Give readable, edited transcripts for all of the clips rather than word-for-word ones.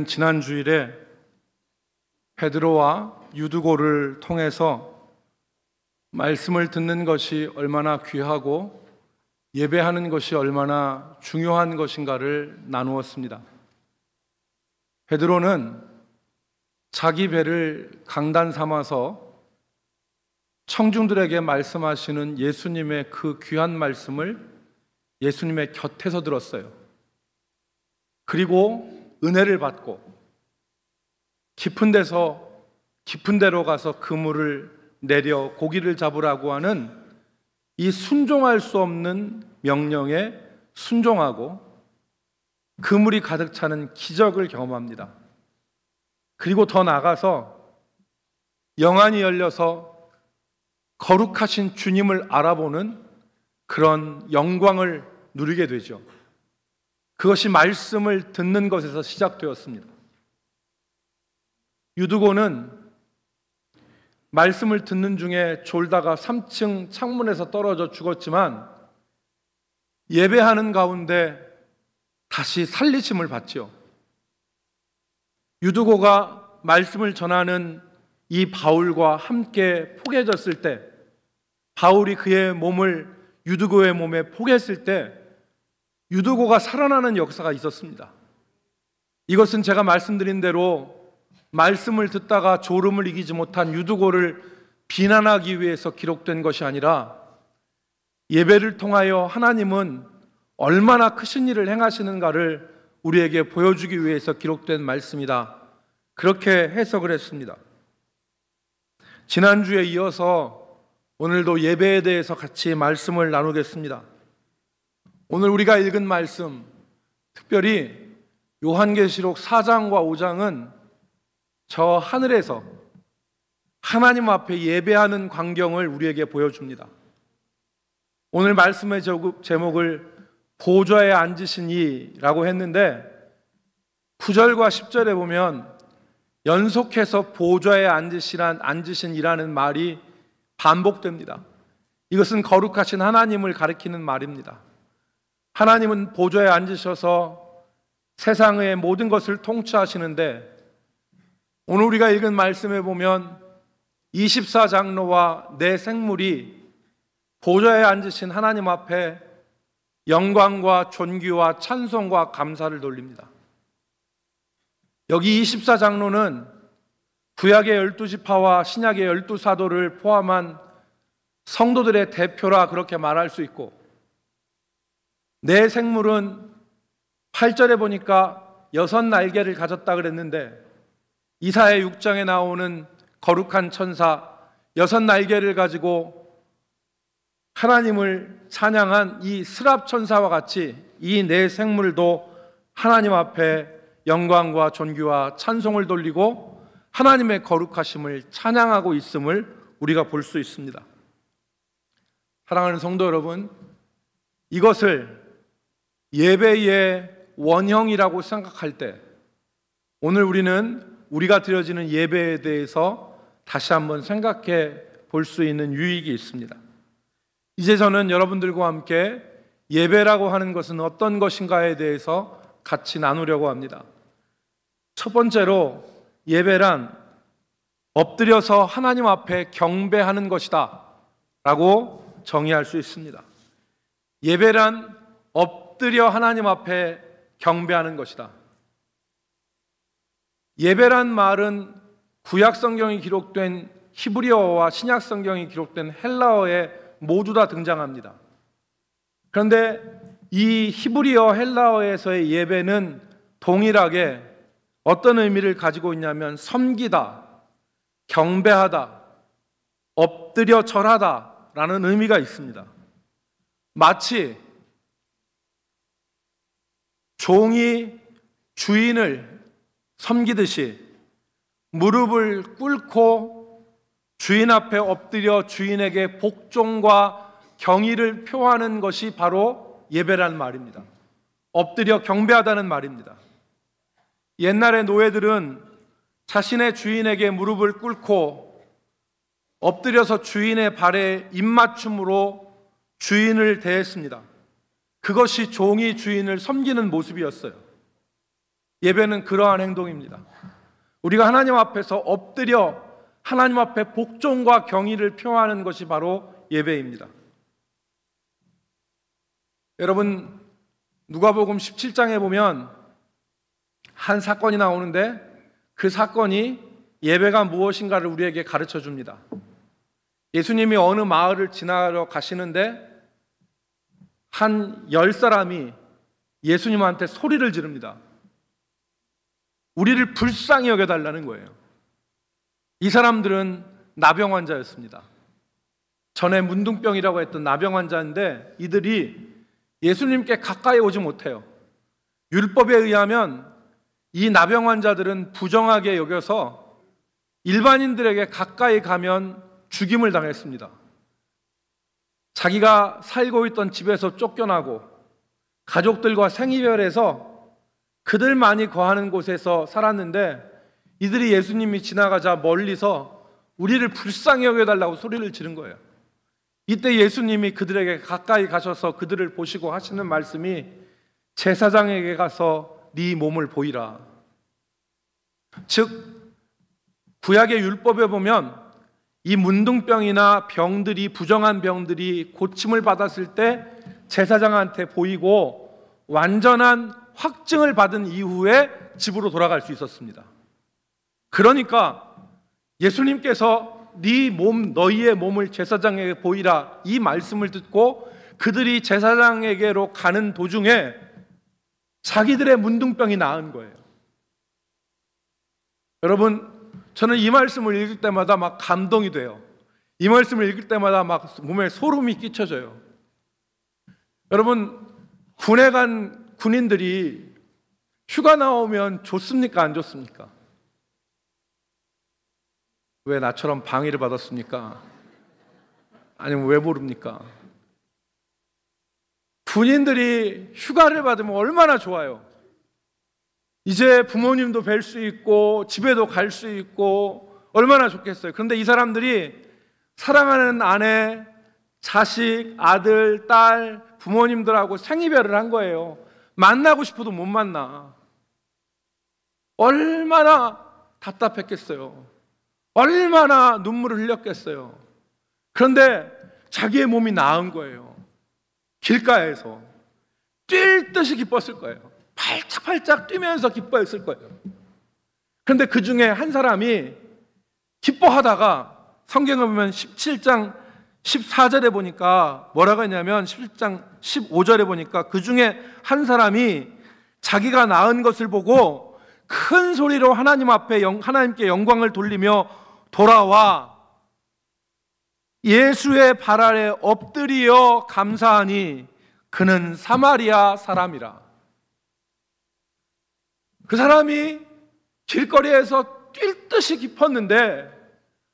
지난 주일에 베드로와 유두고를 통해서 말씀을 듣는 것이 얼마나 귀하고 예배하는 것이 얼마나 중요한 것인가를 나누었습니다. 베드로는 자기 배를 강단 삼아서 청중들에게 말씀하시는 예수님의 그 귀한 말씀을 예수님의 곁에서 들었어요. 그리고 은혜를 받고 깊은 데로 가서 그물을 내려 고기를 잡으라고 하는 이 순종할 수 없는 명령에 순종하고 그물이 가득 차는 기적을 경험합니다. 그리고 더 나아가서 영안이 열려서 거룩하신 주님을 알아보는 그런 영광을 누리게 되죠. 그것이 말씀을 듣는 것에서 시작되었습니다. 유두고는 말씀을 듣는 중에 졸다가 3층 창문에서 떨어져 죽었지만 예배하는 가운데 다시 살리심을 받죠. 유두고가 말씀을 전하는 이 바울과 함께 포개졌을 때, 바울이 그의 몸을 유두고의 몸에 포개했을 때 유두고가 살아나는 역사가 있었습니다. 이것은 제가 말씀드린 대로 말씀을 듣다가 졸음을 이기지 못한 유두고를 비난하기 위해서 기록된 것이 아니라 예배를 통하여 하나님은 얼마나 크신 일을 행하시는가를 우리에게 보여주기 위해서 기록된 말씀이다. 그렇게 해석을 했습니다. 지난주에 이어서 오늘도 예배에 대해서 같이 말씀을 나누겠습니다. 오늘 우리가 읽은 말씀, 특별히 요한계시록 4장과 5장은 저 하늘에서 하나님 앞에 예배하는 광경을 우리에게 보여줍니다. 오늘 말씀의 제목을 보좌에 앉으신 이라고 했는데 9절과 10절에 보면 연속해서 보좌에 앉으신 이라는 말이 반복됩니다. 이것은 거룩하신 하나님을 가리키는 말입니다. 하나님은 보좌에 앉으셔서 세상의 모든 것을 통치하시는데 오늘 우리가 읽은 말씀에 보면 24장로와 네 생물이 보좌에 앉으신 하나님 앞에 영광과 존귀와 찬송과 감사를 돌립니다. 여기 24장로는 구약의 12지파와 신약의 12사도를 포함한 성도들의 대표라 그렇게 말할 수 있고, 네 생물은 8절에 보니까 6날개를 가졌다 그랬는데 이사야 6장에 나오는 거룩한 천사 6날개를 가지고 하나님을 찬양한 이 스랍 천사와 같이 이 네 생물도 하나님 앞에 영광과 존귀와 찬송을 돌리고 하나님의 거룩하심을 찬양하고 있음을 우리가 볼 수 있습니다. 사랑하는 성도 여러분, 이것을 예배의 원형이라고 생각할 때 오늘 우리가 드려지는 예배에 대해서 다시 한번 생각해 볼 수 있는 유익이 있습니다. 이제 저는 여러분들과 함께 예배라고 하는 것은 어떤 것인가에 대해서 같이 나누려고 합니다. 첫 번째로 예배란 엎드려서 하나님 앞에 경배하는 것이다 라고 정의할 수 있습니다. 예배란 엎드려 하나님 앞에 경배하는 것이다. 예배란 말은 구약 성경이 기록된 히브리어와 신약 성경이 기록된 헬라어에 모두 다 등장합니다. 그런데 이 히브리어 헬라어에서의 예배는 동일하게 어떤 의미를 가지고 있냐면 섬기다, 경배하다, 엎드려 절하다 라는 의미가 있습니다. 마치 종이 주인을 섬기듯이 무릎을 꿇고 주인 앞에 엎드려 주인에게 복종과 경의를 표하는 것이 바로 예배라는 말입니다. 엎드려 경배하다는 말입니다. 옛날의 노예들은 자신의 주인에게 무릎을 꿇고 엎드려서 주인의 발에 입맞춤으로 주인을 대했습니다. 그것이 종이 주인을 섬기는 모습이었어요. 예배는 그러한 행동입니다. 우리가 하나님 앞에서 엎드려 하나님 앞에 복종과 경의를 표하는 것이 바로 예배입니다. 여러분, 누가복음 17장에 보면 한 사건이 나오는데 그 사건이 예배가 무엇인가를 우리에게 가르쳐 줍니다. 예수님이 어느 마을을 지나러 가시는데 한 10사람이 예수님한테 소리를 지릅니다. 우리를 불쌍히 여겨달라는 거예요. 이 사람들은 나병 환자였습니다. 전에 문둥병이라고 했던 나병 환자인데 이들이 예수님께 가까이 오지 못해요. 율법에 의하면 이 나병 환자들은 부정하게 여겨서 일반인들에게 가까이 가면 죽임을 당했습니다. 자기가 살고 있던 집에서 쫓겨나고 가족들과 생이별해서 그들만이 거하는 곳에서 살았는데 이들이 예수님이 지나가자 멀리서 우리를 불쌍히 여겨달라고 소리를 지른 거예요. 이때 예수님이 그들에게 가까이 가셔서 그들을 보시고 하시는 말씀이 제사장에게 가서 네 몸을 보이라. 즉 구약의 율법에 보면 이 문둥병이나 병들이, 부정한 병들이 고침을 받았을 때 제사장한테 보이고 완전한 확증을 받은 이후에 집으로 돌아갈 수 있었습니다. 그러니까 예수님께서 너희의 몸을 제사장에게 보이라 이 말씀을 듣고 그들이 제사장에게로 가는 도중에 자기들의 문둥병이 나은 거예요. 여러분, 저는 이 말씀을 읽을 때마다 막 감동이 돼요. 이 말씀을 읽을 때마다 막 몸에 소름이 끼쳐져요. 여러분, 군에 간 군인들이 휴가 나오면 좋습니까? 안 좋습니까? 왜 나처럼 방해를 받았습니까? 아니면 왜 모릅니까? 군인들이 휴가를 받으면 얼마나 좋아요. 이제 부모님도 뵐 수 있고 집에도 갈 수 있고 얼마나 좋겠어요. 그런데 이 사람들이 사랑하는 아내, 자식, 아들, 딸, 부모님들하고 생이별을 한 거예요. 만나고 싶어도 못 만나. 얼마나 답답했겠어요. 얼마나 눈물을 흘렸겠어요. 그런데 자기의 몸이 나은 거예요. 길가에서 뛸 듯이 기뻤을 거예요. 팔짝팔짝 뛰면서 기뻐했을 거예요. 그런데 그 중에 한 사람이 기뻐하다가 성경을 보면 17장 14절에 보니까 뭐라고 했냐면 17장 15절에 보니까 그 중에 한 사람이 자기가 나은 것을 보고 큰 소리로 하나님께 영광을 돌리며 돌아와 예수의 발 아래 엎드리어 감사하니 그는 사마리아 사람이라. 그 사람이 길거리에서 뛸 듯이 기뻤는데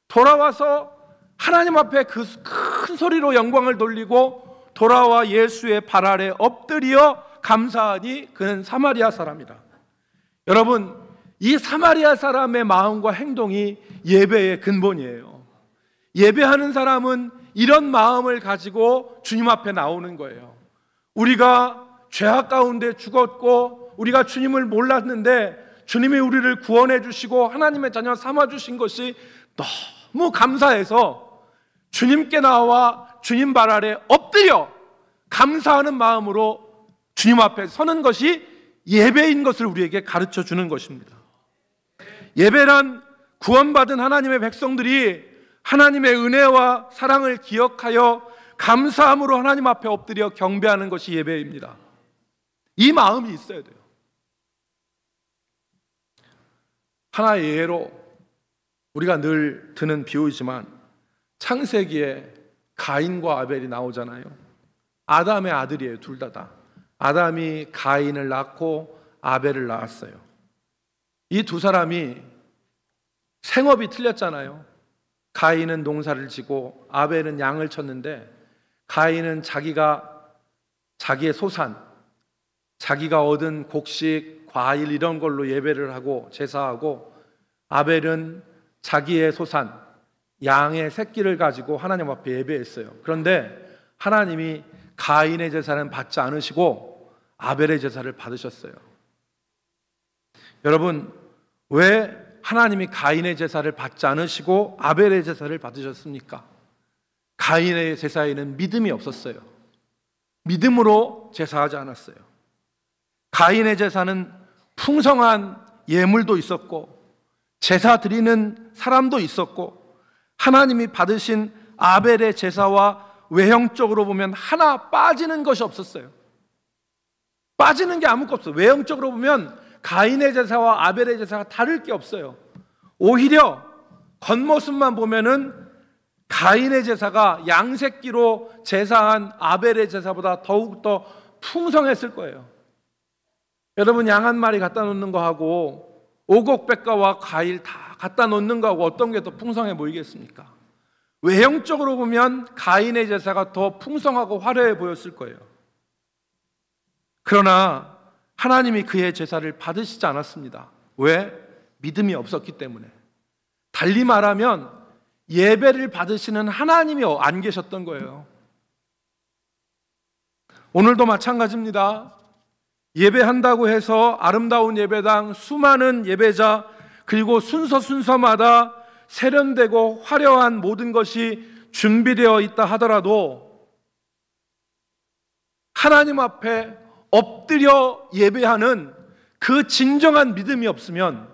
돌아와서 하나님 앞에 그 큰 소리로 영광을 돌리고 돌아와 예수의 발 아래 엎드리어 감사하니 그는 사마리아 사람이라. 여러분, 이 사마리아 사람의 마음과 행동이 예배의 근본이에요. 예배하는 사람은 이런 마음을 가지고 주님 앞에 나오는 거예요. 우리가 죄악 가운데 죽었고 우리가 주님을 몰랐는데 주님이 우리를 구원해 주시고 하나님의 자녀 삼아 주신 것이 너무 감사해서 주님께 나와 주님 발 아래 엎드려 감사하는 마음으로 주님 앞에 서는 것이 예배인 것을 우리에게 가르쳐 주는 것입니다. 예배란 구원받은 하나님의 백성들이 하나님의 은혜와 사랑을 기억하여 감사함으로 하나님 앞에 엎드려 경배하는 것이 예배입니다. 이 마음이 있어야 돼요. 하나의 예로 우리가 늘 드는 비유이지만 창세기에 가인과 아벨이 나오잖아요. 아담의 아들이에요. 둘 다. 아담이 가인을 낳고 아벨을 낳았어요. 이 두 사람이 생업이 틀렸잖아요. 가인은 농사를 지고 아벨은 양을 쳤는데 가인은 자기의 소산, 자기가 얻은 곡식, 과일 이런 걸로 예배를 하고 제사하고 아벨은 자기의 소산, 양의 새끼를 가지고 하나님 앞에 예배했어요. 그런데 하나님이 가인의 제사는 받지 않으시고 아벨의 제사를 받으셨어요. 여러분, 왜 하나님이 가인의 제사를 받지 않으시고 아벨의 제사를 받으셨습니까? 가인의 제사에는 믿음이 없었어요. 믿음으로 제사하지 않았어요. 가인의 제사는 풍성한 예물도 있었고 제사 드리는 사람도 있었고, 하나님이 받으신 아벨의 제사와 외형적으로 보면 하나 빠지는 것이 없었어요. 빠지는 게 아무것도 없어요. 외형적으로 보면 가인의 제사와 아벨의 제사가 다를 게 없어요. 오히려 겉모습만 보면은 가인의 제사가 양새끼로 제사한 아벨의 제사보다 더욱더 풍성했을 거예요. 여러분, 양 한 마리 갖다 놓는 거하고 오곡백과와 과일 다 갖다 놓는 거하고 어떤 게 더 풍성해 보이겠습니까? 외형적으로 보면 가인의 제사가 더 풍성하고 화려해 보였을 거예요. 그러나 하나님이 그의 제사를 받으시지 않았습니다. 왜? 믿음이 없었기 때문에. 달리 말하면 예배를 받으시는 하나님이 안 계셨던 거예요. 오늘도 마찬가지입니다. 예배한다고 해서 아름다운 예배당, 수많은 예배자, 그리고 순서마다 세련되고 화려한 모든 것이 준비되어 있다 하더라도 하나님 앞에 엎드려 예배하는 그 진정한 믿음이 없으면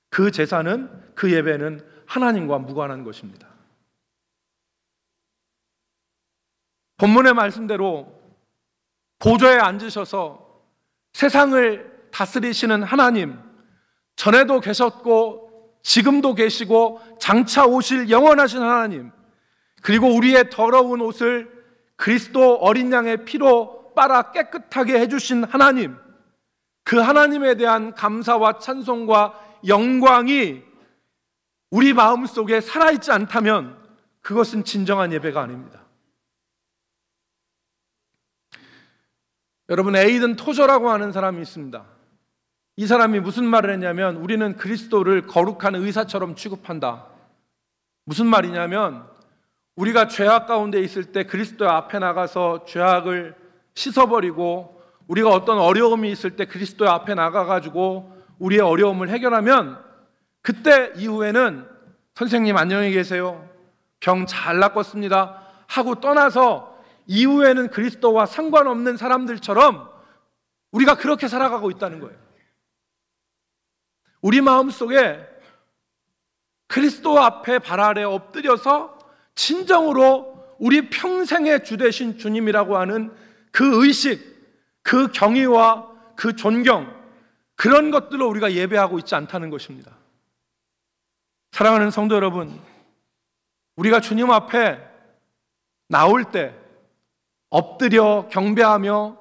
그 제사는, 그 예배는 하나님과 무관한 것입니다. 본문의 말씀대로 보좌에 앉으셔서 세상을 다스리시는 하나님, 전에도 계셨고 지금도 계시고 장차 오실 영원하신 하나님, 그리고 우리의 더러운 옷을 그리스도 어린 양의 피로 빨아 깨끗하게 해주신 하나님, 그 하나님에 대한 감사와 찬송과 영광이 우리 마음속에 살아있지 않다면 그것은 진정한 예배가 아닙니다. 여러분, 에이든 토저라고 하는 사람이 있습니다. 이 사람이 무슨 말을 했냐면, 우리는 그리스도를 거룩한 의사처럼 취급한다. 무슨 말이냐면, 우리가 죄악 가운데 있을 때 그리스도 앞에 나가서 죄악을 씻어버리고, 우리가 어떤 어려움이 있을 때 그리스도 앞에 나가가지고 우리의 어려움을 해결하면, 그때 이후에는 선생님 안녕히 계세요, 병 잘 낫겠습니다 하고 떠나서 이후에는 그리스도와 상관없는 사람들처럼 우리가 그렇게 살아가고 있다는 거예요. 우리 마음속에 그리스도 앞에 발 아래 엎드려서 진정으로 우리 평생의 주 되신 주님이라고 하는 그 의식, 그 경의와 그 존경, 그런 것들로 우리가 예배하고 있지 않다는 것입니다. 사랑하는 성도 여러분, 우리가 주님 앞에 나올 때 엎드려 경배하며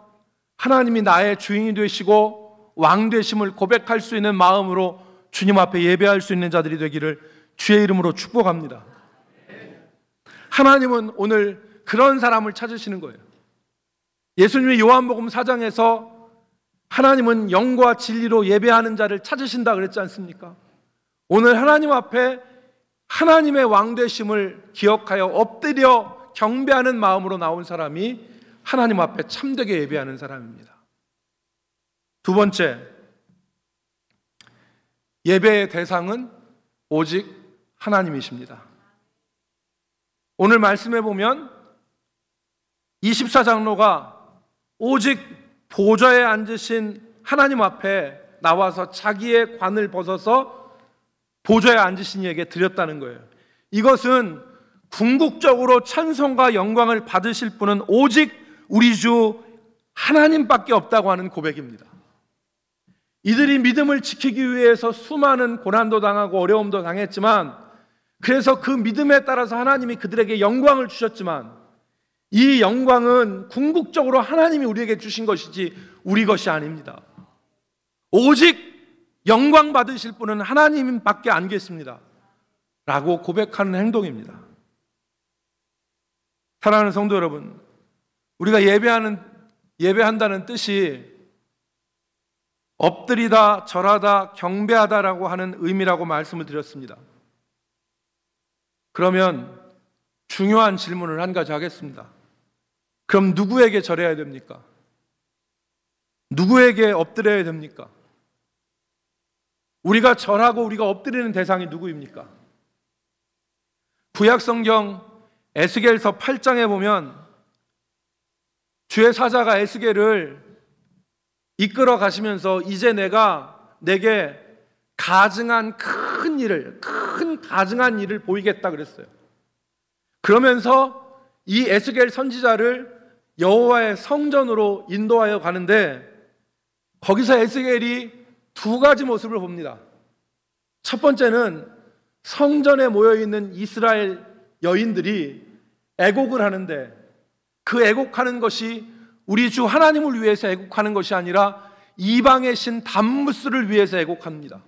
하나님이 나의 주인이 되시고 왕 되심을 고백할 수 있는 마음으로 주님 앞에 예배할 수 있는 자들이 되기를 주의 이름으로 축복합니다. 하나님은 오늘 그런 사람을 찾으시는 거예요. 예수님이 요한복음 4장에서 하나님은 영과 진리로 예배하는 자를 찾으신다 그랬지 않습니까? 오늘 하나님 앞에 하나님의 왕 되심을 기억하여 엎드려 경배하는 마음으로 나온 사람이 하나님 앞에 참되게 예배하는 사람입니다. 두 번째, 예배의 대상은 오직 하나님이십니다. 오늘 말씀해 보면 24장로가 오직 보좌에 앉으신 하나님 앞에 나와서 자기의 관을 벗어서 보좌에 앉으신 이에게 드렸다는 거예요. 이것은 궁극적으로 찬송과 영광을 받으실 분은 오직 우리 주 하나님밖에 없다고 하는 고백입니다. 이들이 믿음을 지키기 위해서 수많은 고난도 당하고 어려움도 당했지만, 그래서 그 믿음에 따라서 하나님이 그들에게 영광을 주셨지만, 이 영광은 궁극적으로 하나님이 우리에게 주신 것이지 우리 것이 아닙니다. 오직 영광 받으실 분은 하나님밖에 안 계십니다 라고 고백하는 행동입니다. 사랑하는 성도 여러분, 우리가 예배한다는 뜻이 엎드리다, 절하다, 경배하다라고 하는 의미라고 말씀을 드렸습니다. 그러면 중요한 질문을 한 가지 하겠습니다. 그럼 누구에게 절해야 됩니까? 누구에게 엎드려야 됩니까? 우리가 절하고 우리가 엎드리는 대상이 누구입니까? 구약성경 에스겔서 8장에 보면 주의 사자가 에스겔을 이끌어 가시면서 이제 내가 내게 가증한 큰 가증한 일을 보이겠다 그랬어요. 그러면서 이 에스겔 선지자를 여호와의 성전으로 인도하여 가는데 거기서 에스겔이 두 가지 모습을 봅니다. 첫 번째는 성전에 모여있는 이스라엘 여인들이 애곡을 하는데 그 애곡하는 것이 우리 주 하나님을 위해서 애곡하는 것이 아니라 이방의 신 담무스를 위해서 애곡합니다.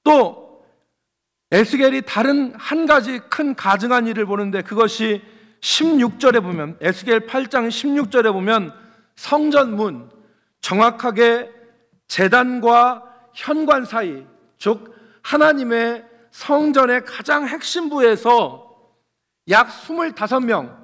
또 에스겔이 다른 한 가지 큰 가증한 일을 보는데 그것이 16절에 보면 에스겔 8장 16절에 보면 성전문 정확하게 제단과 현관 사이 즉 하나님의 성전의 가장 핵심부에서 약 25명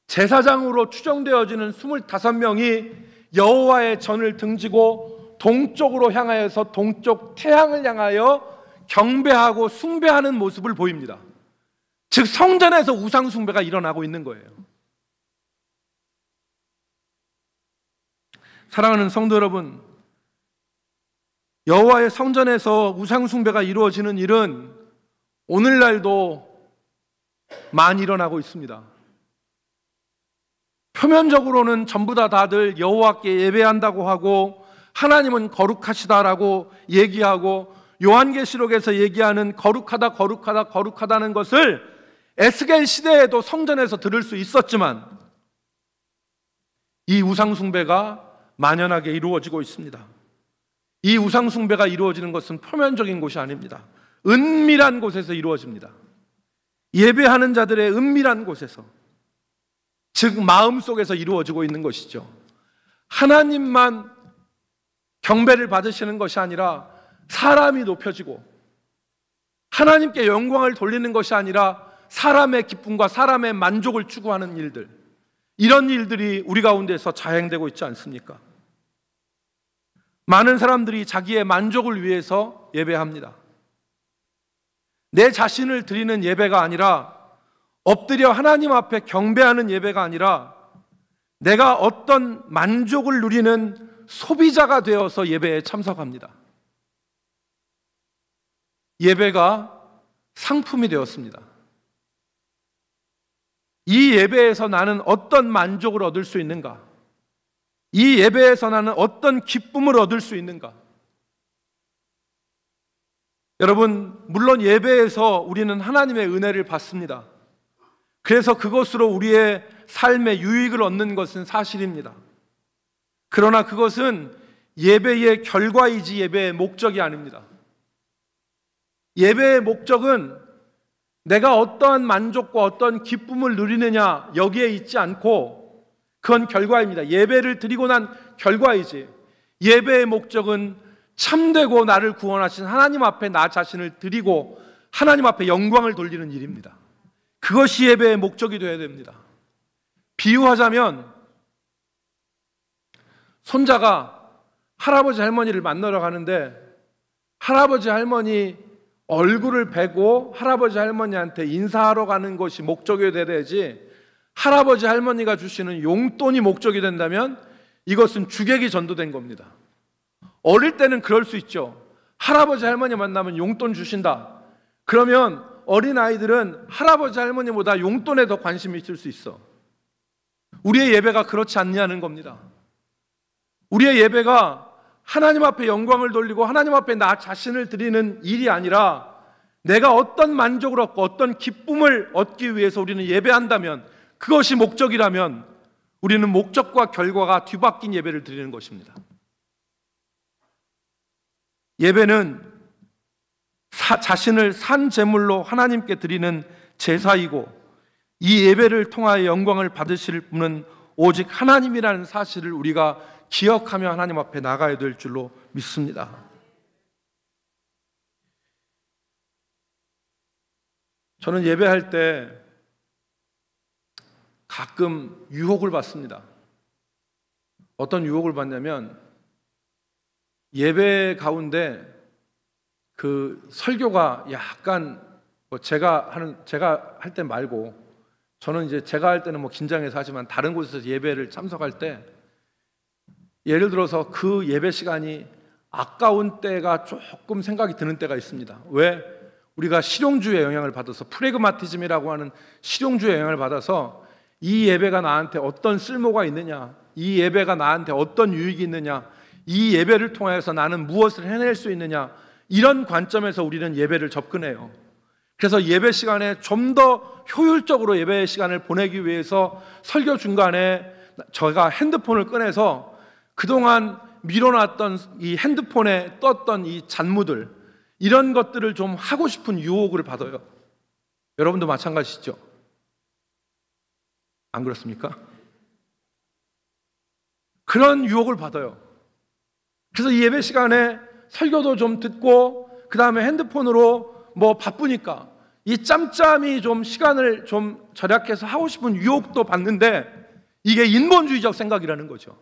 제사장으로 추정되어지는 25명이 여호와의 전을 등지고 동쪽으로 향하여서 동쪽 태양을 향하여 경배하고 숭배하는 모습을 보입니다. 즉 성전에서 우상 숭배가 일어나고 있는 거예요. 사랑하는 성도 여러분, 여호와의 성전에서 우상 숭배가 이루어지는 일은 오늘날도 많이 일어나고 있습니다. 표면적으로는 전부 다들 여호와께 예배한다고 하고 하나님은 거룩하시다라고 얘기하고 요한계시록에서 얘기하는 거룩하다는 것을 에스겔 시대에도 성전에서 들을 수 있었지만 이 우상 숭배가 만연하게 이루어지고 있습니다. 이 우상 숭배가 이루어지는 것은 표면적인 곳이 아닙니다. 은밀한 곳에서 이루어집니다. 예배하는 자들의 은밀한 곳에서 즉 마음속에서 이루어지고 있는 것이죠. 하나님만 경배를 받으시는 것이 아니라 사람이 높여지고 하나님께 영광을 돌리는 것이 아니라 사람의 기쁨과 사람의 만족을 추구하는 일들, 이런 일들이 우리 가운데서 자행되고 있지 않습니까? 많은 사람들이 자기의 만족을 위해서 예배합니다. 내 자신을 드리는 예배가 아니라 엎드려 하나님 앞에 경배하는 예배가 아니라 내가 어떤 만족을 누리는 소비자가 되어서 예배에 참석합니다. 예배가 상품이 되었습니다. 이 예배에서 나는 어떤 만족을 얻을 수 있는가? 이 예배에서 나는 어떤 기쁨을 얻을 수 있는가? 여러분, 물론 예배에서 우리는 하나님의 은혜를 받습니다. 그래서 그것으로 우리의 삶의 유익을 얻는 것은 사실입니다. 그러나 그것은 예배의 결과이지 예배의 목적이 아닙니다. 예배의 목적은 내가 어떠한 만족과 어떤 기쁨을 누리느냐 여기에 있지 않고 그건 결과입니다. 예배를 드리고 난 결과이지 예배의 목적은 참되고 나를 구원하신 하나님 앞에 나 자신을 드리고 하나님 앞에 영광을 돌리는 일입니다. 그것이 예배의 목적이 되어야 됩니다. 비유하자면 손자가 할아버지 할머니를 만나러 가는데 할아버지 할머니 얼굴을 뵈고 할아버지 할머니한테 인사하러 가는 것이 목적이 돼야지 할아버지 할머니가 주시는 용돈이 목적이 된다면 이것은 주객이 전도된 겁니다. 어릴 때는 그럴 수 있죠. 할아버지 할머니 만나면 용돈 주신다. 그러면 어린아이들은 할아버지 할머니보다 용돈에 더 관심이 있을 수 있어. 우리의 예배가 그렇지 않냐는 겁니다. 우리의 예배가 하나님 앞에 영광을 돌리고 하나님 앞에 나 자신을 드리는 일이 아니라 내가 어떤 만족을 얻고 어떤 기쁨을 얻기 위해서 우리는 예배한다면, 그것이 목적이라면 우리는 목적과 결과가 뒤바뀐 예배를 드리는 것입니다. 예배는 자신을 산 제물로 하나님께 드리는 제사이고 이 예배를 통하여 영광을 받으실 분은 오직 하나님이라는 사실을 우리가 기억하며 하나님 앞에 나가야 될 줄로 믿습니다. 저는 예배할 때 가끔 유혹을 받습니다. 어떤 유혹을 받냐면 예배 가운데 그 설교가 약간 뭐 제가 할 때 말고, 저는 이제 제가 할 때는 뭐 긴장해서 하지만 다른 곳에서 예배를 참석할 때 예를 들어서 그 예배 시간이 아까운 때가 조금 생각이 드는 때가 있습니다. 왜? 우리가 실용주의 영향을 받아서, 프레그마티즘이라고 하는 실용주의 영향을 받아서 이 예배가 나한테 어떤 쓸모가 있느냐, 이 예배가 나한테 어떤 유익이 있느냐, 이 예배를 통해서 나는 무엇을 해낼 수 있느냐, 이런 관점에서 우리는 예배를 접근해요. 그래서 예배 시간에 좀 더 효율적으로 예배 시간을 보내기 위해서 설교 중간에 제가 핸드폰을 꺼내서 그동안 밀어놨던 이 핸드폰에 떴던 이 잔무들, 이런 것들을 좀 하고 싶은 유혹을 받아요. 여러분도 마찬가지시죠? 안 그렇습니까? 그런 유혹을 받아요. 그래서 이 예배 시간에 설교도 좀 듣고, 그 다음에 핸드폰으로 뭐 바쁘니까 이 짬짬이 좀 시간을 좀 절약해서 하고 싶은 유혹도 받는데, 이게 인본주의적 생각이라는 거죠.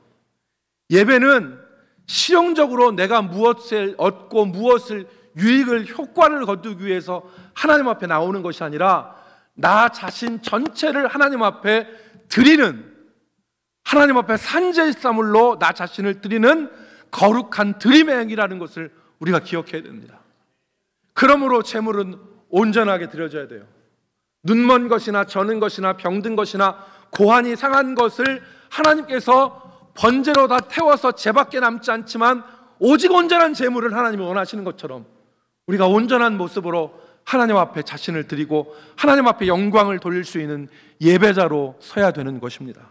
예배는 실용적으로 내가 무엇을 얻고 무엇을 유익을, 효과를 거두기 위해서 하나님 앞에 나오는 것이 아니라 나 자신 전체를 하나님 앞에 드리는, 하나님 앞에 산제사물로 나 자신을 드리는 거룩한 드림의 행위라는 것을 우리가 기억해야 됩니다. 그러므로 제물은 온전하게 드려져야 돼요. 눈먼 것이나 저는 것이나 병든 것이나 고환이 상한 것을 하나님께서 번제로 다 태워서 제밖에 남지 않지만 오직 온전한 제물을 하나님이 원하시는 것처럼 우리가 온전한 모습으로 하나님 앞에 자신을 드리고 하나님 앞에 영광을 돌릴 수 있는 예배자로 서야 되는 것입니다.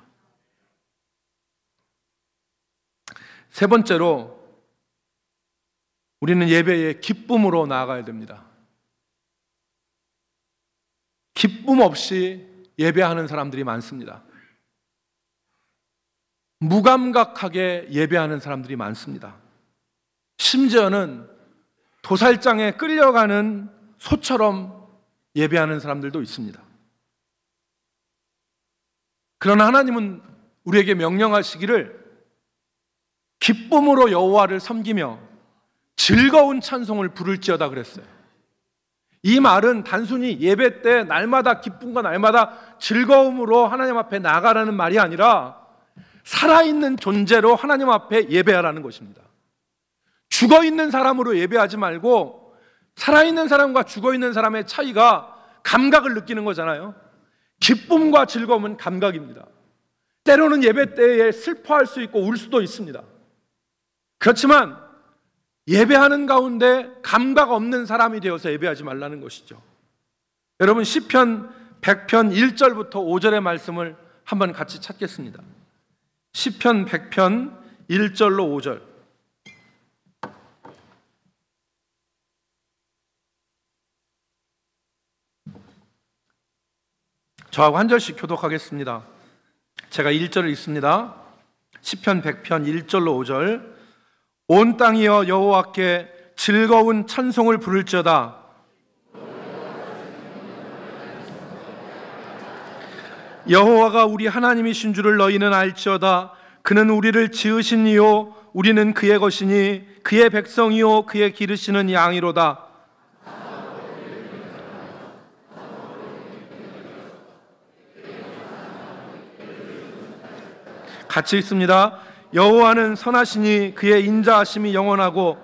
세 번째로, 우리는 예배의 기쁨으로 나아가야 됩니다. 기쁨 없이 예배하는 사람들이 많습니다. 무감각하게 예배하는 사람들이 많습니다. 심지어는 도살장에 끌려가는 소처럼 예배하는 사람들도 있습니다. 그러나 하나님은 우리에게 명령하시기를 기쁨으로 여호와를 섬기며 즐거운 찬송을 부를지어다 그랬어요. 이 말은 단순히 예배 때 날마다 기쁨과 날마다 즐거움으로 하나님 앞에 나아가라는 말이 아니라 살아있는 존재로 하나님 앞에 예배하라는 것입니다. 죽어있는 사람으로 예배하지 말고, 살아있는 사람과 죽어있는 사람의 차이가 감각을 느끼는 거잖아요. 기쁨과 즐거움은 감각입니다. 때로는 예배 때에 슬퍼할 수 있고 울 수도 있습니다. 그렇지만 예배하는 가운데 감각 없는 사람이 되어서 예배하지 말라는 것이죠. 여러분, 시편 100편 1절부터 5절의 말씀을 한번 같이 찾겠습니다. 시편 100편 1절로 5절. 저하고 한 절씩 교독하겠습니다. 제가 1절을 읽습니다. 시편 100편 1절로 5절. 온 땅이여 여호와께 즐거운 찬송을 부를지어다. 여호와가 우리 하나님이신 줄을 너희는 알지어다. 그는 우리를 지으신 이요 우리는 그의 것이니 그의 백성이요 그의 기르시는 양이로다. 같이 읽습니다. 여호와는 선하시니 그의 인자하심이 영원하고.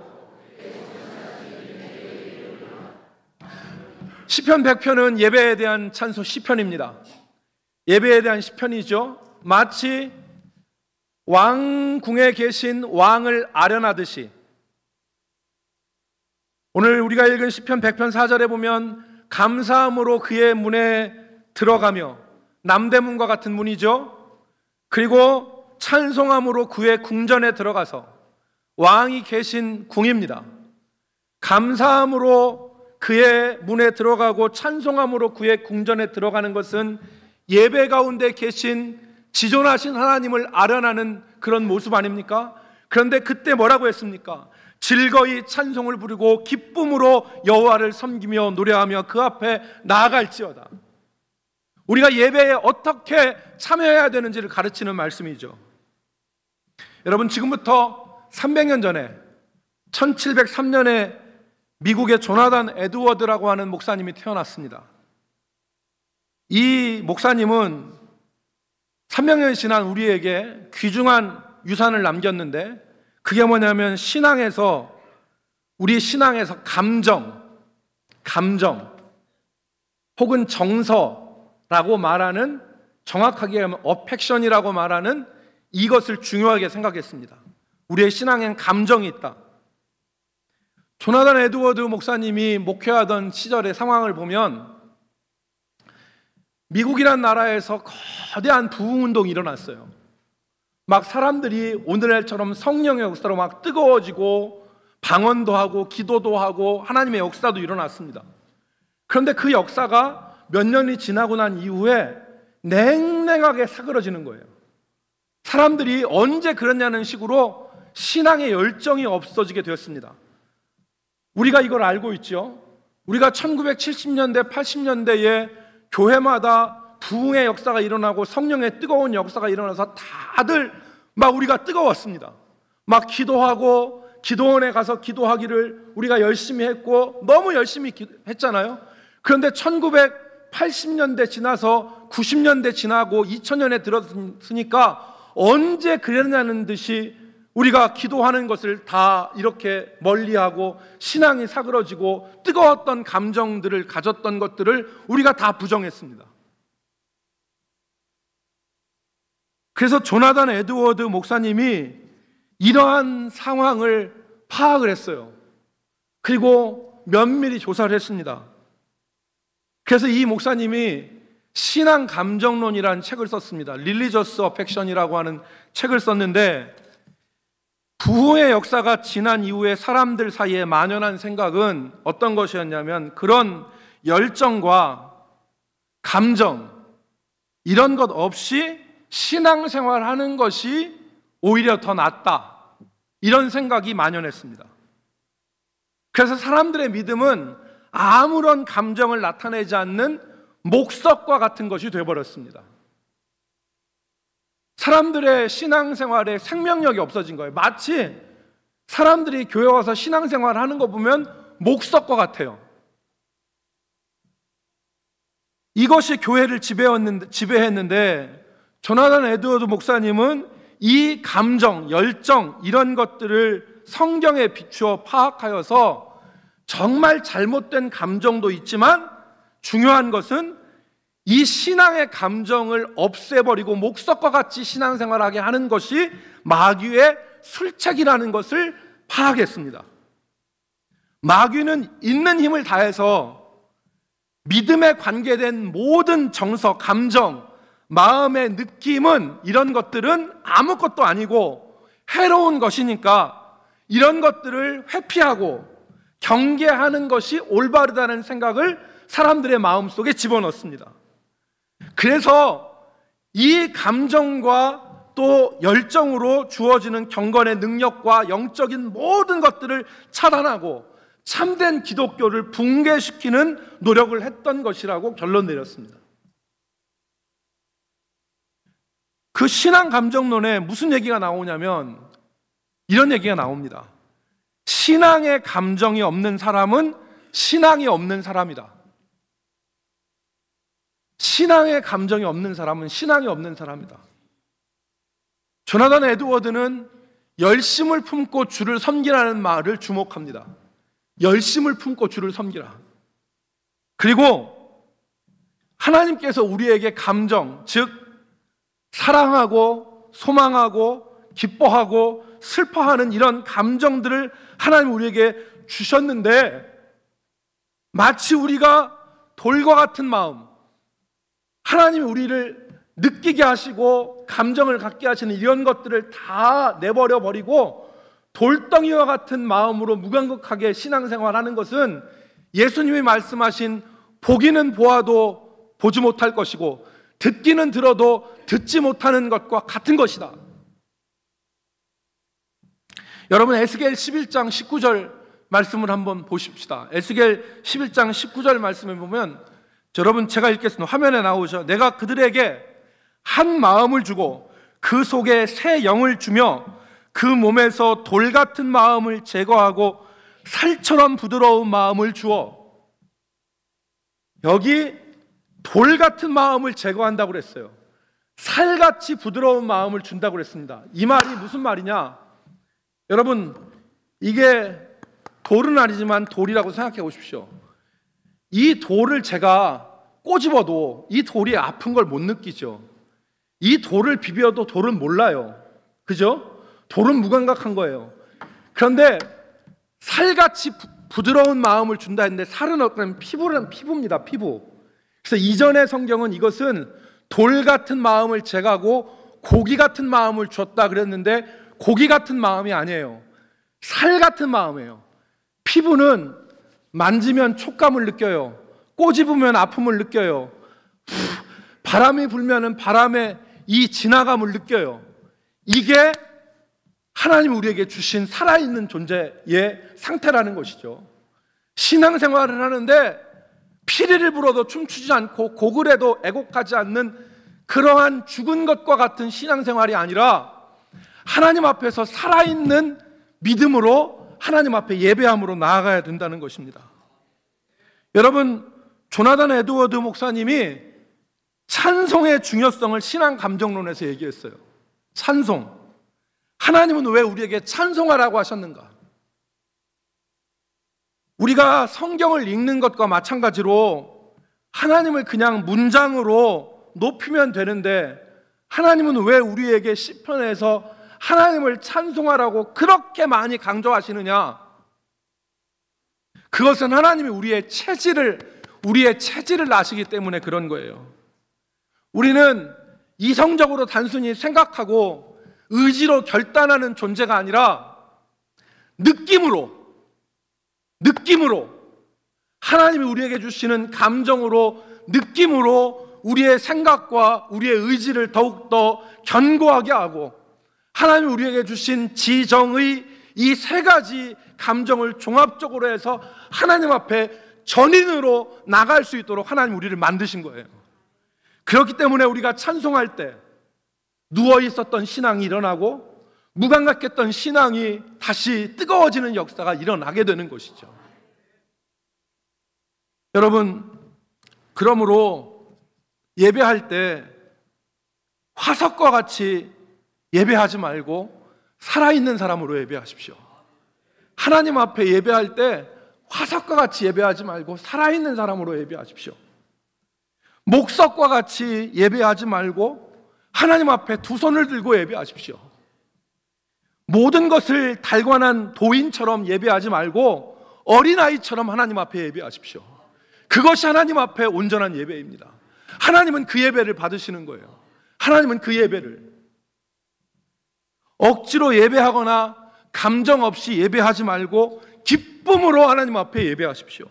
시편 100편은 예배에 대한 찬송 시편입니다. 예배에 대한 시편이죠. 마치 왕궁에 계신 왕을 아련하듯이, 오늘 우리가 읽은 시편 100편 4절에 보면 감사함으로 그의 문에 들어가며, 남대문과 같은 문이죠. 그리고 찬송함으로 그의 궁전에 들어가서, 왕이 계신 궁입니다. 감사함으로 그의 문에 들어가고 찬송함으로 그의 궁전에 들어가는 것은 예배 가운데 계신 지존하신 하나님을 아련하는 그런 모습 아닙니까? 그런데 그때 뭐라고 했습니까? 즐거이 찬송을 부르고 기쁨으로 여호와를 섬기며 노래하며 그 앞에 나아갈지어다. 우리가 예배에 어떻게 참여해야 되는지를 가르치는 말씀이죠. 여러분, 지금부터 300년 전에 1703년에 미국의 조나단 에드워드라고 하는 목사님이 태어났습니다. 이 목사님은 300년이 지난 우리에게 귀중한 유산을 남겼는데, 그게 뭐냐면 우리 신앙에서 감정 혹은 정서라고 말하는, 정확하게 하면 어펙션이라고 말하는 이것을 중요하게 생각했습니다. 우리의 신앙엔 감정이 있다. 조나단 에드워드 목사님이 목회하던 시절의 상황을 보면 미국이란 나라에서 거대한 부흥운동이 일어났어요. 막 사람들이 오늘날처럼 성령의 역사로 막 뜨거워지고 방언도 하고 기도도 하고 하나님의 역사도 일어났습니다. 그런데 그 역사가 몇 년이 지나고 난 이후에 냉랭하게 사그러지는 거예요. 사람들이 언제 그랬냐는 식으로 신앙의 열정이 없어지게 되었습니다. 우리가 이걸 알고 있죠. 우리가 1970년대, 80년대에 교회마다 부흥의 역사가 일어나고 성령의 뜨거운 역사가 일어나서 다들 막 우리가 뜨거웠습니다. 막 기도하고 기도원에 가서 기도하기를 우리가 열심히 했고 너무 열심히 했잖아요. 그런데 1980년대 지나서 90년대 지나고 2000년에 들었으니까 언제 그랬냐는 듯이 우리가 기도하는 것을 다 이렇게 멀리하고 신앙이 사그러지고 뜨거웠던 감정들을 가졌던 것들을 우리가 다 부정했습니다. 그래서 조나단 에드워드 목사님이 이러한 상황을 파악을 했어요. 그리고 면밀히 조사를 했습니다. 그래서 이 목사님이 신앙 감정론이라는 책을 썼습니다. 릴리저스 어펙션이라고 하는 책을 썼는데, 부흥의 역사가 지난 이후에 사람들 사이에 만연한 생각은 어떤 것이었냐면, 그런 열정과 감정 이런 것 없이 신앙생활하는 것이 오히려 더 낫다, 이런 생각이 만연했습니다. 그래서 사람들의 믿음은 아무런 감정을 나타내지 않는 목석과 같은 것이 되어버렸습니다. 사람들의 신앙생활에 생명력이 없어진 거예요. 마치 사람들이 교회 와서 신앙생활 하는 거 보면 목석과 같아요. 이것이 교회를 지배했는데 조나단 에드워드 목사님은 이 감정, 열정 이런 것들을 성경에 비추어 파악하여서 정말 잘못된 감정도 있지만 중요한 것은 이 신앙의 감정을 없애버리고 목석과 같이 신앙생활하게 하는 것이 마귀의 술책이라는 것을 파악했습니다. 마귀는 있는 힘을 다해서 믿음에 관계된 모든 정서, 감정, 마음의 느낌은, 이런 것들은 아무것도 아니고 해로운 것이니까 이런 것들을 회피하고 경계하는 것이 올바르다는 생각을 사람들의 마음속에 집어넣습니다. 그래서 이 감정과 또 열정으로 주어지는 경건의 능력과 영적인 모든 것들을 차단하고 참된 기독교를 붕괴시키는 노력을 했던 것이라고 결론 내렸습니다. 그 신앙 감정론에 무슨 얘기가 나오냐면 이런 얘기가 나옵니다. 신앙의 감정이 없는 사람은 신앙이 없는 사람이다. 신앙의 감정이 없는 사람은 신앙이 없는 사람이다. 조나단 에드워드는 열심을 품고 주를 섬기라는 말을 주목합니다. 열심을 품고 주를 섬기라. 그리고 하나님께서 우리에게 감정, 즉 사랑하고 소망하고 기뻐하고 슬퍼하는 이런 감정들을 하나님 우리에게 주셨는데, 마치 우리가 돌과 같은 마음, 하나님이 우리를 느끼게 하시고 감정을 갖게 하시는 이런 것들을 다 내버려 버리고 돌덩이와 같은 마음으로 무감각하게 신앙생활하는 것은 예수님이 말씀하신 보기는 보아도 보지 못할 것이고 듣기는 들어도 듣지 못하는 것과 같은 것이다. 여러분, 에스겔 11장 19절 말씀을 한번 보십시다. 에스겔 11장 19절 말씀을 보면, 여러분 제가 읽겠습니다. 화면에 나오죠. 내가 그들에게 한 마음을 주고 그 속에 새 영을 주며 그 몸에서 돌 같은 마음을 제거하고 살처럼 부드러운 마음을 주어. 여기 돌 같은 마음을 제거한다고 그랬어요. 살같이 부드러운 마음을 준다고 그랬습니다. 이 말이 무슨 말이냐? 여러분, 이게 돌은 아니지만 돌이라고 생각해 보십시오. 이 돌을 제가 꼬집어도 이 돌이 아픈 걸 못 느끼죠. 이 돌을 비벼도 돌은 몰라요. 그죠? 돌은 무감각한 거예요. 그런데 살같이 부드러운 마음을 준다 했는데, 살은 어떤 피부입니다. 피부. 그래서 이전의 성경은 이것은 돌 같은 마음을 제거하고 고기 같은 마음을 줬다 그랬는데, 고기 같은 마음이 아니에요. 살 같은 마음이에요. 피부는 만지면 촉감을 느껴요. 꼬집으면 아픔을 느껴요. 바람이 불면은 바람의 이 지나감을 느껴요. 이게 하나님 우리에게 주신 살아있는 존재의 상태라는 것이죠. 신앙생활을 하는데 피리를 불어도 춤추지 않고 고글에도 애곡하지 않는 그러한 죽은 것과 같은 신앙생활이 아니라 하나님 앞에서 살아있는 믿음으로 하나님 앞에 예배함으로 나아가야 된다는 것입니다. 여러분, 조나단 에드워드 목사님이 찬송의 중요성을 신앙 감정론에서 얘기했어요. 찬송. 하나님은 왜 우리에게 찬송하라고 하셨는가? 우리가 성경을 읽는 것과 마찬가지로 하나님을 그냥 문장으로 높이면 되는데, 하나님은 왜 우리에게 시편에서 하나님을 찬송하라고 그렇게 많이 강조하시느냐? 그것은 하나님이 우리의 체질을 아시기 때문에 그런 거예요. 우리는 이성적으로 단순히 생각하고 의지로 결단하는 존재가 아니라 느낌으로 하나님이 우리에게 주시는 감정으로, 느낌으로 우리의 생각과 우리의 의지를 더욱더 견고하게 하고, 하나님이 우리에게 주신 지정의 이 세 가지 감정을 종합적으로 해서 하나님 앞에 전인으로 나갈 수 있도록 하나님 우리를 만드신 거예요. 그렇기 때문에 우리가 찬송할 때 누워 있었던 신앙이 일어나고 무감각했던 신앙이 다시 뜨거워지는 역사가 일어나게 되는 것이죠. 여러분, 그러므로 예배할 때 화석과 같이 예배하지 말고 살아있는 사람으로 예배하십시오. 하나님 앞에 예배할 때 화석과 같이 예배하지 말고 살아있는 사람으로 예배하십시오. 목석과 같이 예배하지 말고 하나님 앞에 두 손을 들고 예배하십시오. 모든 것을 달관한 도인처럼 예배하지 말고 어린아이처럼 하나님 앞에 예배하십시오. 그것이 하나님 앞에 온전한 예배입니다. 하나님은 그 예배를 받으시는 거예요. 하나님은 그 예배를 억지로 예배하거나 감정 없이 예배하지 말고 기쁨으로 하나님 앞에 예배하십시오.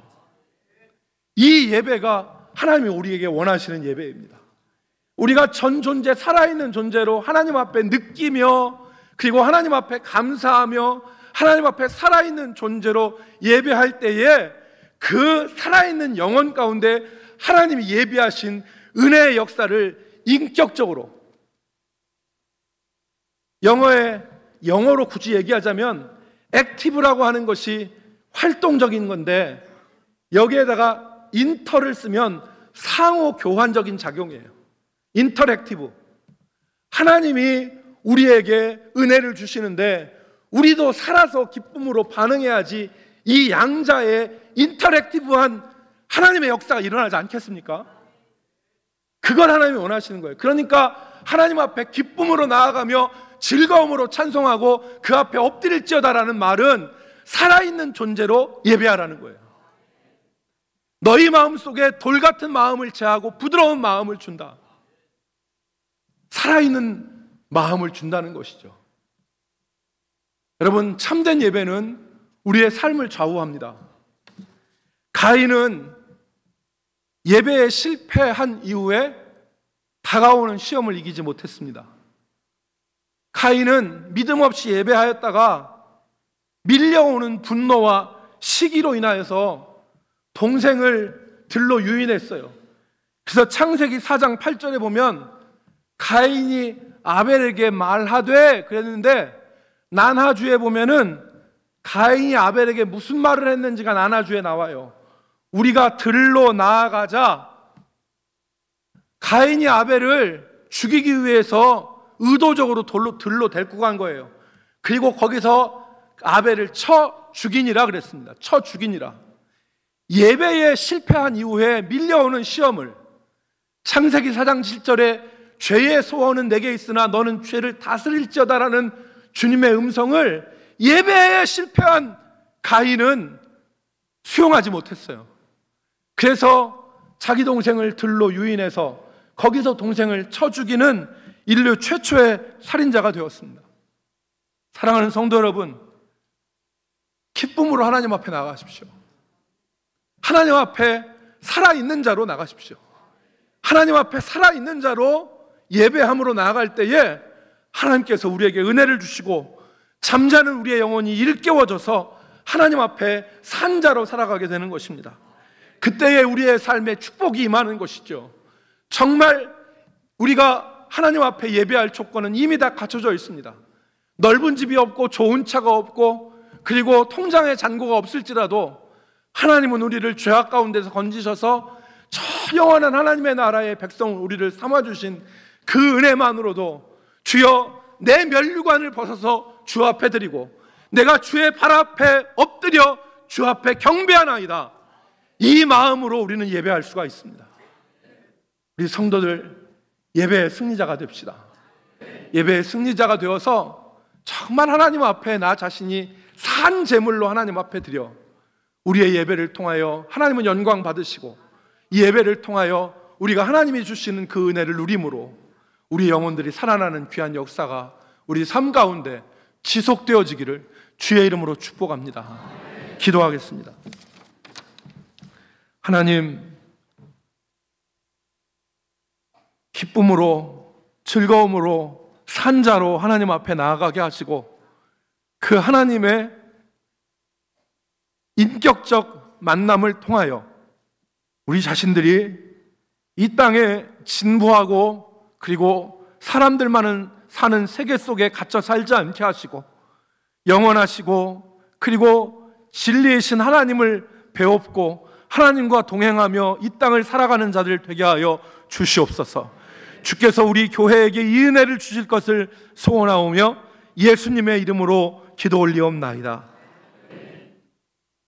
이 예배가 하나님이 우리에게 원하시는 예배입니다. 우리가 전 존재, 살아있는 존재로 하나님 앞에 느끼며, 그리고 하나님 앞에 감사하며 하나님 앞에 살아있는 존재로 예배할 때에 그 살아있는 영혼 가운데 하나님이 예비하신 은혜의 역사를 인격적으로, 영어로 굳이 얘기하자면 액티브라고 하는 것이 활동적인 건데, 여기에다가 인터를 쓰면 상호 교환적인 작용이에요. 인터랙티브. 하나님이 우리에게 은혜를 주시는데 우리도 살아서 기쁨으로 반응해야지 이 양자의 인터랙티브한 하나님의 역사가 일어나지 않겠습니까? 그걸 하나님이 원하시는 거예요. 그러니까 하나님 앞에 기쁨으로 나아가며 즐거움으로 찬송하고 그 앞에 엎드릴지어다라는 말은 살아있는 존재로 예배하라는 거예요. 너희 마음속에 돌 같은 마음을 제하고 부드러운 마음을 준다. 살아있는 마음을 준다는 것이죠. 여러분, 참된 예배는 우리의 삶을 좌우합니다. 가인은 예배에 실패한 이후에 다가오는 시험을 이기지 못했습니다. 가인은 믿음 없이 예배하였다가 밀려오는 분노와 시기로 인하여서 동생을 들로 유인했어요. 그래서 창세기 4장 8절에 보면 가인이 아벨에게 말하되 그랬는데, 난하주에 보면은 가인이 아벨에게 무슨 말을 했는지가 나나주에 나와요. 우리가 들로 나아가자. 가인이 아벨을 죽이기 위해서 의도적으로 들로 데리고 간 거예요. 그리고 거기서 아벨을 쳐 죽이니라 그랬습니다. 쳐 죽이니라. 예배에 실패한 이후에 밀려오는 시험을, 창세기 4장 7절에 죄의 소원은 내게 있으나 너는 죄를 다스릴지어다라는 주님의 음성을 예배에 실패한 가인은 수용하지 못했어요. 그래서 자기 동생을 들로 유인해서 거기서 동생을 쳐 죽이는 인류 최초의 살인자가 되었습니다. 사랑하는 성도 여러분, 기쁨으로 하나님 앞에 나가십시오. 하나님 앞에 살아있는 자로 나가십시오. 하나님 앞에 살아있는 자로 예배함으로 나아갈 때에 하나님께서 우리에게 은혜를 주시고 잠자는 우리의 영혼이 일깨워져서 하나님 앞에 산 자로 살아가게 되는 것입니다. 그때에 우리의 삶에 축복이 임하는 것이죠. 정말 우리가 하나님 앞에 예배할 조건은 이미 다 갖춰져 있습니다. 넓은 집이 없고 좋은 차가 없고 그리고 통장에 잔고가 없을지라도 하나님은 우리를 죄악 가운데서 건지셔서 저 영원한 하나님의 나라의 백성을 우리를 삼아주신 그 은혜만으로도 주여 내 면류관을 벗어서 주 앞에 드리고 내가 주의 발 앞에 엎드려 주 앞에 경배하나이다, 이 마음으로 우리는 예배할 수가 있습니다. 우리 성도들 예배의 승리자가 됩시다. 예배의 승리자가 되어서 정말 하나님 앞에 나 자신이 산 제물로 하나님 앞에 드려 우리의 예배를 통하여 하나님은 영광 받으시고 이 예배를 통하여 우리가 하나님이 주시는 그 은혜를 누림으로 우리 영혼들이 살아나는 귀한 역사가 우리 삶 가운데 지속되어지기를 주의 이름으로 축복합니다. 기도하겠습니다. 하나님, 기쁨으로 즐거움으로 산자로 하나님 앞에 나아가게 하시고 그 하나님의 인격적 만남을 통하여 우리 자신들이 이 땅에 진부하고 그리고 사람들만은 사는 세계 속에 갇혀 살지 않게 하시고 영원하시고 그리고 진리이신 하나님을 배웁고 하나님과 동행하며 이 땅을 살아가는 자들 되게 하여 주시옵소서. 주께서 우리 교회에게 이 은혜를 주실 것을 소원하오며 예수님의 이름으로 기도 올리옵나이다.